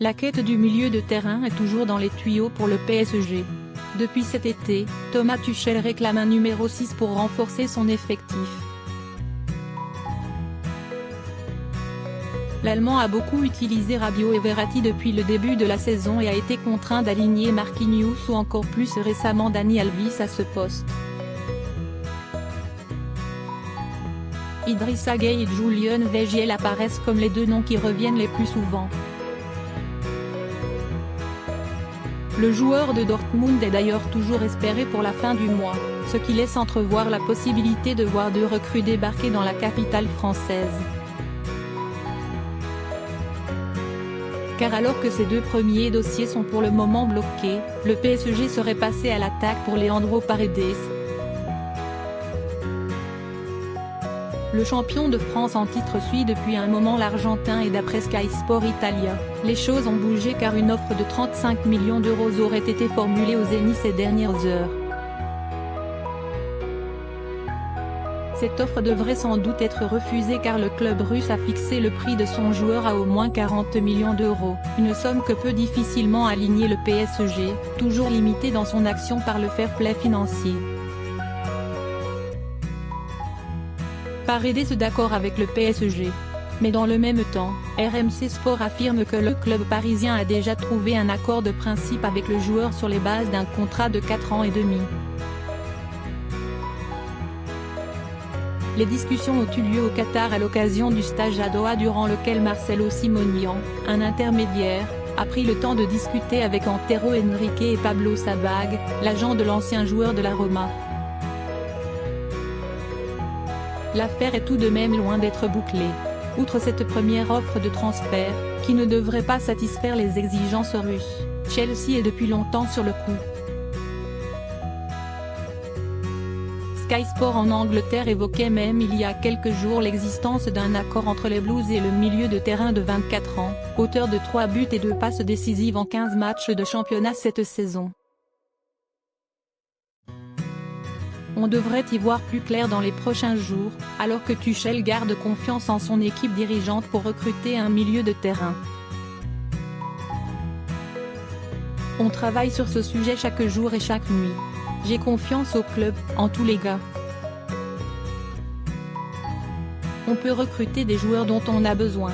La quête du milieu de terrain est toujours dans les tuyaux pour le PSG. Depuis cet été, Thomas Tuchel réclame un numéro 6 pour renforcer son effectif. L'Allemand a beaucoup utilisé Rabiot et Verratti depuis le début de la saison et a été contraint d'aligner Marquinhos ou encore plus récemment Dani Alves à ce poste. Idrissa Gueye et Julian Weigl apparaissent comme les deux noms qui reviennent les plus souvent. Le joueur de Dortmund est d'ailleurs toujours espéré pour la fin du mois, ce qui laisse entrevoir la possibilité de voir deux recrues débarquer dans la capitale française. Car alors que ces deux premiers dossiers sont pour le moment bloqués, le PSG serait passé à l'attaque pour Leandro Paredes. Le champion de France en titre suit depuis un moment l'Argentin et d'après Sky Sport Italia, les choses ont bougé car une offre de 35 millions d'euros aurait été formulée au Zénith ces dernières heures. Cette offre devrait sans doute être refusée car le club russe a fixé le prix de son joueur à au moins 40 millions d'euros, une somme que peut difficilement aligner le PSG, toujours limité dans son action par le fair play financier. Paredes est d'accord avec le PSG. Mais dans le même temps, RMC Sport affirme que le club parisien a déjà trouvé un accord de principe avec le joueur sur les bases d'un contrat de 4 ans et demi. Les discussions ont eu lieu au Qatar à l'occasion du stage à Doha durant lequel Marcelo Simonian, un intermédiaire, a pris le temps de discuter avec Antero Henrique et Pablo Sabag, l'agent de l'ancien joueur de la Roma. L'affaire est tout de même loin d'être bouclée. Outre cette première offre de transfert, qui ne devrait pas satisfaire les exigences russes, Chelsea est depuis longtemps sur le coup. Sky Sport en Angleterre évoquait même il y a quelques jours l'existence d'un accord entre les Blues et le milieu de terrain de 24 ans, auteur de 3 buts et 2 passes décisives en 15 matchs de championnat cette saison. On devrait y voir plus clair dans les prochains jours, alors que Tuchel garde confiance en son équipe dirigeante pour recruter un milieu de terrain. On travaille sur ce sujet chaque jour et chaque nuit. J'ai confiance au club, en tous les cas. On peut recruter des joueurs dont on a besoin.